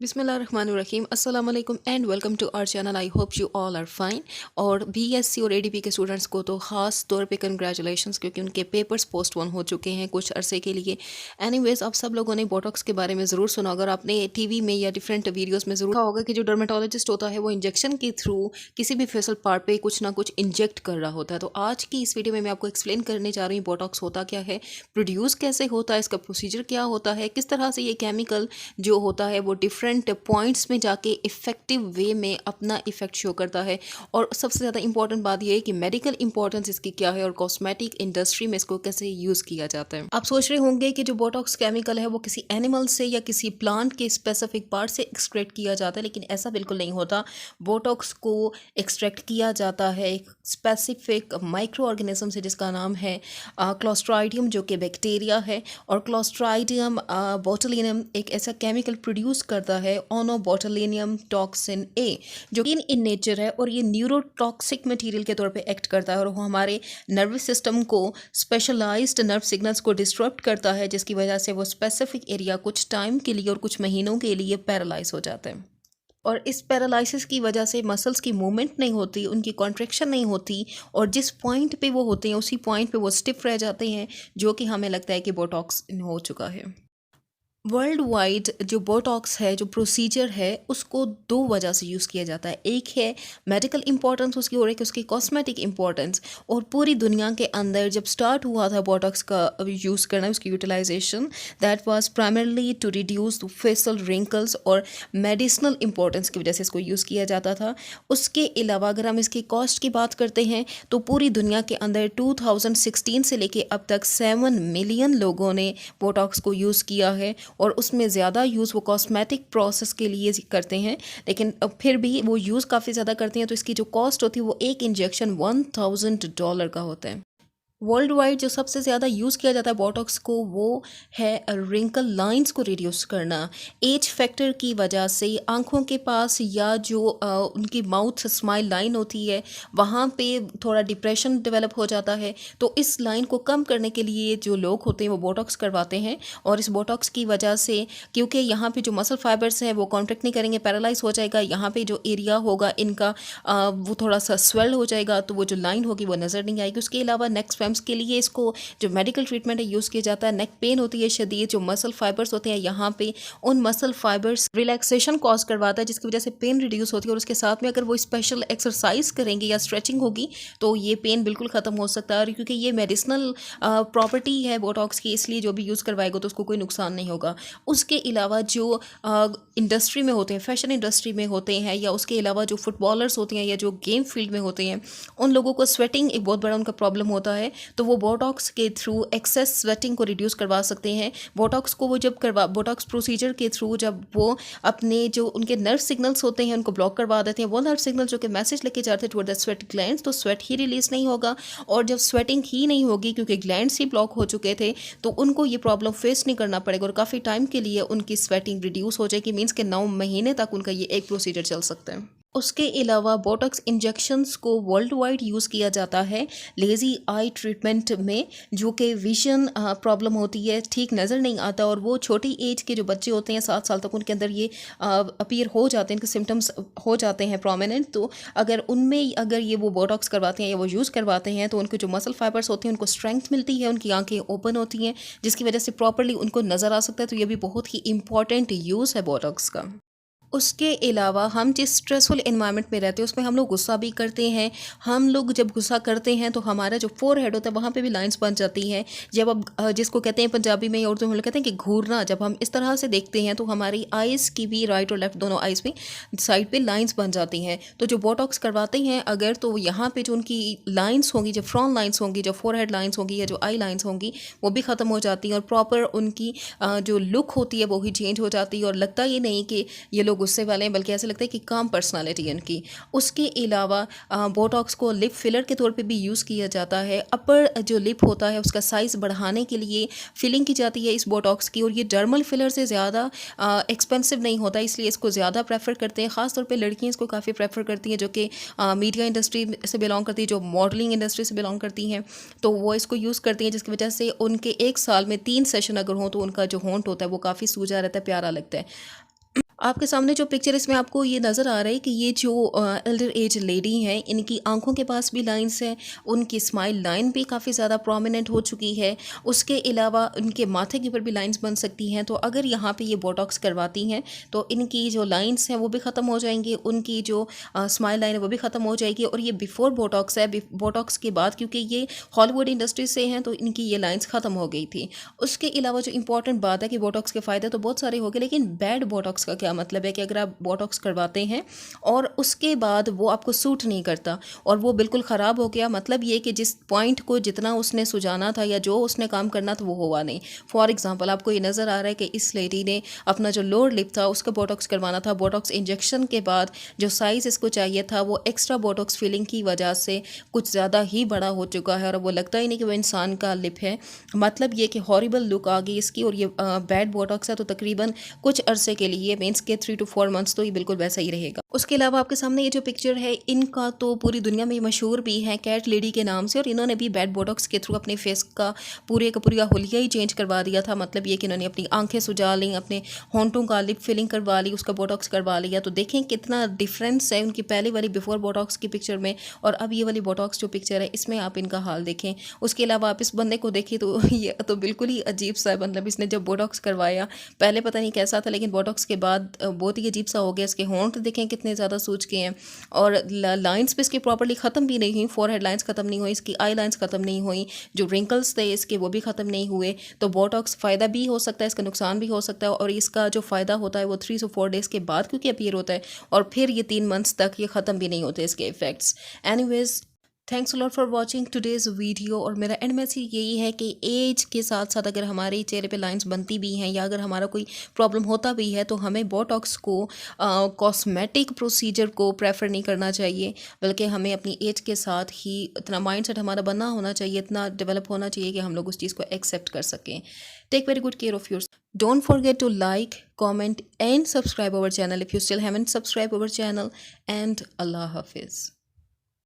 बिस्मिल्लाहिर्रहमानिर्रहीम अस्सलाम वालेकुम and welcome to our channel. I hope you all are fine. और बीएससी और एडीपी के स्टूडेंट्स को तो ख़ास तौर पे कंग्रेचुलेशंस, क्योंकि उनके पेपर्स पोस्टपोन हो चुके हैं कुछ अरसे के लिए। एनीवेज, आप सब लोगों ने बोटॉक्स के बारे में ज़रूर सुना, अगर आपने टीवी में या डिफरेंट वीडियोज़ में ज़रूर देखा होगा कि जो डर्मेटोलॉजिस्ट होता है वो इंजेक्शन के थ्रू किसी भी फेसल पार्ट पर कुछ ना कुछ इंजेक्ट कर रहा होता है। तो आज की इस वीडियो में मैं आपको एक्सप्लेन करने जा रही हूँ बोटॉक्स होता क्या है, प्रोड्यूस कैसे होता है, इसका प्रोसीजर क्या होता है, किस तरह से ये केमिकल जो होता है वो डिफरेंट पॉइंट्स में जाके इफ़ेक्टिव वे में अपना इफ़ेक्ट शो करता है। और सबसे ज़्यादा इंपॉर्टेंट बात यह है कि मेडिकल इंपॉर्टेंस इसकी क्या है और कॉस्मेटिक इंडस्ट्री में इसको कैसे यूज़ किया जाता है। आप सोच रहे होंगे कि जो बोटॉक्स केमिकल है वो किसी एनिमल से या किसी प्लांट के स्पेसिफिक पार्ट से एक्सट्रैक्ट किया जाता है, लेकिन ऐसा बिल्कुल नहीं होता। बोटॉक्स को एक्सट्रैक्ट किया जाता है एक स्पेसिफिक माइक्रो ऑर्गेनिज्म से जिसका नाम है क्लोस्ट्राइडियम, जो कि बैक्टीरिया है। और क्लोस्ट्राइडियम बोटुलिनम एक ऐसा केमिकल प्रोड्यूस करता है, ओनोबोटुलिनियम टॉक्सिन ए, जो इन नेचर है और ये न्यूरोटॉक्सिक मटेरियल के तौर पे एक्ट करता है और वो हमारे नर्वस सिस्टम को स्पेशलाइज्ड नर्व सिग्नल्स को डिस्टर्ब करता है, जिसकी वजह से वो स्पेसिफिक एरिया कुछ टाइम के लिए और कुछ महीनों के लिए पैरालाइज हो जाता है। और इस पैरालिसिस की वजह से मसल्स की मूवमेंट नहीं होती, उनकी कॉन्ट्रैक्शन नहीं होती, और जिस पॉइंट पे वो होते हैं उसी पॉइंट पे वो स्टिफ रह जाते हैं, जो कि हमें लगता है कि बोटॉक्स हो चुका है। वर्ल्ड वाइड जो बोटॉक्स है, जो प्रोसीजर है, उसको दो वजह से यूज़ किया जाता है। एक है मेडिकल इंपॉर्टेंस उसकी और एक उसकी कॉस्मेटिक इंपॉर्टेंस। और पूरी दुनिया के अंदर जब स्टार्ट हुआ था बोटॉक्स का यूज़ करना, उसकी utilization, that was primarily to reduce facial wrinkles और मेडिसिनल इंपॉर्टेंस की वजह से इसको यूज़ किया जाता था। उसके अलावा अगर हम इसकी कॉस्ट की बात करते हैं तो पूरी दुनिया के अंदर 2016 से लेके अब तक 7 मिलियन लोगों ने बोटॉक्स को यूज़ किया है, और उसमें ज़्यादा यूज़ वो कॉस्मेटिक प्रोसेस के लिए करते हैं। लेकिन फिर भी वो यूज़ काफ़ी ज़्यादा करते हैं, तो इसकी जो कॉस्ट होती है वो एक इंजेक्शन $1000 का होता है। वर्ल्ड वाइड जो सबसे ज़्यादा यूज़ किया जाता है बोटॉक्स को वो है रिंकल लाइंस को रिड्यूस करना। एज फैक्टर की वजह से आंखों के पास या जो उनकी माउथ स्माइल लाइन होती है वहाँ पे थोड़ा डिप्रेशन डेवलप हो जाता है, तो इस लाइन को कम करने के लिए जो लोग होते हैं वो बोटॉक्स करवाते हैं। और इस बोटॉक्स की वजह से, क्योंकि यहाँ पे जो मसल फाइबर्स हैं वो कॉन्ट्रैक्ट नहीं करेंगे, पैरालाइज हो जाएगा, यहाँ पे जो एरिया होगा इनका वो थोड़ा सा स्वेल हो जाएगा, तो वो जो लाइन होगी वो नज़र नहीं आएगी। उसके अलावा नेक्स्ट के लिए इसको जो मेडिकल ट्रीटमेंट है यूज़ किया जाता है। नेक पेन होती है शदीद, जो मसल फाइबर्स होते हैं यहाँ पे, उन मसल फाइबर्स रिलैक्सेशन कॉज करवाता है, जिसकी वजह से पेन रिड्यूस होती है। और उसके साथ में अगर वो स्पेशल एक्सरसाइज करेंगे या स्ट्रेचिंग होगी तो ये पेन बिल्कुल ख़त्म हो सकता है। और क्योंकि ये मेडिसिनल प्रॉपर्टी है बोटॉक्स की, इसलिए जो भी यूज़ करवाएगा तो उसको कोई नुकसान नहीं होगा। उसके अलावा जो इंडस्ट्री में होते हैं, फैशन इंडस्ट्री में होते हैं, या उसके अलावा जो फुटबॉलर्स होते हैं या जो गेम फील्ड में होते हैं, उन लोगों को स्वेटिंग एक बहुत बड़ा उनका प्रॉब्लम होता है, तो वो बोटॉक्स के थ्रू एक्सेस स्वेटिंग को रिड्यूस करवा सकते हैं। बोटॉक्स को वो जब बोटॉक्स प्रोसीजर के थ्रू जब वो अपने जो उनके नर्व सिग्नल्स होते हैं उनको ब्लॉक करवा देते हैं, वो नर्व सिग्नल जो कि मैसेज लेके जाते हैं टुवर्ड द स्वेट ग्लैंड्स, तो स्वेट ही रिलीज नहीं होगा। और जब स्वेटिंग ही नहीं होगी, क्योंकि ग्लैंड्स ही ब्लॉक हो चुके थे, तो उनको ये प्रॉब्लम फेस नहीं करना पड़ेगा और काफ़ी टाइम के लिए उनकी स्वेटिंग रिड्यूस हो जाएगी। मीन्स के 9 महीने तक उनका ये एक प्रोसीजर चल सकता है। उसके अलावा बोटॉक्स इंजेक्शंस को वर्ल्ड वाइड यूज़ किया जाता है लेज़ी आई ट्रीटमेंट में, जो कि विजन प्रॉब्लम होती है, ठीक नज़र नहीं आता, और वो छोटी एज के जो बच्चे होते हैं 7 साल तक, उनके अंदर ये अपीयर हो जाते हैं, इनके सिम्टम्स हो जाते हैं प्रोमिनेंट। तो अगर ये वो बोटॉक्स करवाते हैं या वो यूज़ करवाते हैं तो उनके जो मसल फाइबर्स होते हैं उनको स्ट्रेंथ मिलती है, उनकी आंखें ओपन होती हैं, जिसकी वजह से प्रॉपरली उनको नज़र आ सकता है। तो ये भी बहुत ही इंपॉर्टेंट यूज़ है बोटॉक्स का। उसके अलावा हम जिस स्ट्रेसफुल एनवायरनमेंट में रहते हैं उसमें हम लोग गुस्सा भी करते हैं। हम लोग जब गुस्सा करते हैं तो हमारा जो फोरहेड होता है वहाँ पे भी लाइंस बन जाती हैं। जब अब जिसको कहते हैं पंजाबी में या उर्दू में हम लोग कहते हैं कि घूरना, जब हम इस तरह से देखते हैं तो हमारी आइज़ की भी, राइट और लेफ्ट दोनों आइज़ में साइड पे लाइंस बन जाती हैं। तो जो बोटॉक्स करवाते हैं अगर, तो यहाँ पे जो उनकी लाइंस होंगी, जो फ्रॉन लाइंस होंगी, जो फोरहेड लाइंस होंगी या जो आई लाइंस होंगी, वो भी ख़त्म हो जाती हैं और प्रॉपर उनकी जो लुक होती है वो ही चेंज हो जाती है। और लगता ये नहीं कि ये लोग गुस्से वाले हैं, बल्कि ऐसा लगता है कि काम पर्सनालिटी है उनकी। उसके अलावा बोटॉक्स को लिप फिलर के तौर पे भी यूज़ किया जाता है। अपर जो लिप होता है उसका साइज़ बढ़ाने के लिए फिलिंग की जाती है इस बोटॉक्स की, और ये डर्मल फिलर से ज़्यादा एक्सपेंसिव नहीं होता, इसलिए इसको ज़्यादा प्रेफर करते हैं। ख़ासतौर पर लड़कियाँ इसको काफ़ी प्रेफर करती हैं जो कि मीडिया इंडस्ट्री से बिलोंग करती है, जो मॉडलिंग इंडस्ट्री से बिलोंग करती हैं, तो वो इसको यूज़ करती हैं, जिसकी वजह से उनके एक साल में 3 सेशन अगर हों तो उनका जो होंठ होता है वो काफ़ी सूजा रहता है, प्यारा लगता है। आपके सामने जो पिक्चर इसमें आपको ये नज़र आ रहा है कि ये जो एल्डर एज लेडी हैं, इनकी आंखों के पास भी लाइंस हैं, उनकी स्माइल लाइन भी काफ़ी ज़्यादा प्रोमिनेंट हो चुकी है। उसके अलावा उनके माथे के ऊपर भी लाइंस बन सकती हैं। तो अगर यहाँ पे ये बोटॉक्स करवाती हैं तो इनकी जो लाइंस हैं वो भी ख़त्म हो जाएंगी, उनकी जो स्माइल लाइन है वो भी ख़त्म हो जाएगी। और ये बिफोर बोटॉक्स है, बोटॉक्स के बाद क्योंकि ये हॉलीवुड इंडस्ट्री से हैं तो इनकी ये लाइंस ख़त्म हो गई थी। उसके अलावा जो इंपॉर्टेंट बात है कि बोटॉक्स के फ़ायदे तो बहुत सारे हो गए, लेकिन बैड बोटॉक्स का क्या मतलब है कि अगर आप बोटॉक्स करवाते हैं और उसके बाद वो आपको सूट नहीं करता और वो बिल्कुल ख़राब हो गया, मतलब ये कि जिस पॉइंट को जितना उसने सुझाना था या जो उसने काम करना था वो हुआ नहीं। फॉर एग्जांपल आपको ये नज़र आ रहा है कि इस लेडी ने अपना जो लोअर लिप था उसका बोटॉक्स करवाना था। बोटॉक्स इंजेक्शन के बाद जो साइज़ इसको चाहिए था वो एक्स्ट्रा बोटॉक्स फिलिंग की वजह से कुछ ज़्यादा ही बड़ा हो चुका है और वो लगता ही नहीं कि वो इंसान का लिप है। मतलब ये कि हॉरिबल लुक आ गई इसकी। और ये बैड बोटॉक्स है तो तकरीबन कुछ अरसे के लिए मीन्स के 3 to 4 मंथ्स तो ये बिल्कुल वैसा ही रहेगा। उसके अलावा आपके सामने ये जो पिक्चर है, इनका तो पूरी दुनिया में मशहूर भी है कैट लेडी के नाम से, और इन्होंने भी बैड बोटॉक्स के थ्रू अपने फेस का पूरा हुलिया ही चेंज करवा दिया था। मतलब ये कि इन्होंने अपनी आंखें सुजा ली, अपने होंठों का लिप फिलिंग करवा ली, उसका बोटॉक्स करवा लिया। तो देखें कितना डिफरेंस है उनकी पहले वाली बिफोर बोटॉक्स की पिक्चर में और अब ये वाली बोटॉक्स जो पिक्चर है इसमें आप इनका हाल देखें। उसके अलावा आप इस बंदे को देखिए तो ये तो बिल्कुल ही अजीब सा है। मतलब इसने जब बोटॉक्स करवाया पहले पता नहीं कैसा था, लेकिन बोटॉक्स के बाद बहुत ही अजीब सा हो गया। इसके होंठ देखें कितने ज़्यादा सूज के हैं और लाइंस भी इसकी प्रॉपर्ली ख़त्म भी नहीं हुई, फोरहेड लाइंस ख़त्म नहीं हुई, इसकी आई लाइंस ख़त्म नहीं हुई, जो रिंकल्स थे इसके वो भी ख़त्म नहीं हुए। तो बोटॉक्स फ़ायदा भी हो सकता है, इसका नुकसान भी हो सकता है। और इसका जो फ़ायदा होता है वो 3 से 4 डेज़ के बाद क्योंकि अपीयर होता है और फिर ये 3 मंथ्स तक ये ख़त्म भी नहीं होते इसके effects. Anyways, thanks a lot for watching today's video. और मेरा एंड मैसेज यही है कि एज के साथ साथ अगर हमारे चेहरे पे लाइंस बनती भी हैं या अगर हमारा कोई प्रॉब्लम होता भी है तो हमें बोटॉक्स को कॉस्मेटिक प्रोसीजर को प्रेफर नहीं करना चाहिए, बल्कि हमें अपनी एज के साथ ही इतना माइंडसेट हमारा बना होना चाहिए, इतना डेवलप होना चाहिए कि हम लोग उस चीज़ को एक्सेप्ट कर सकें। Take very good care of your. Don't forget to like, comment and subscribe our channel if you still haven't subscribed our channel, and Allah Hafiz.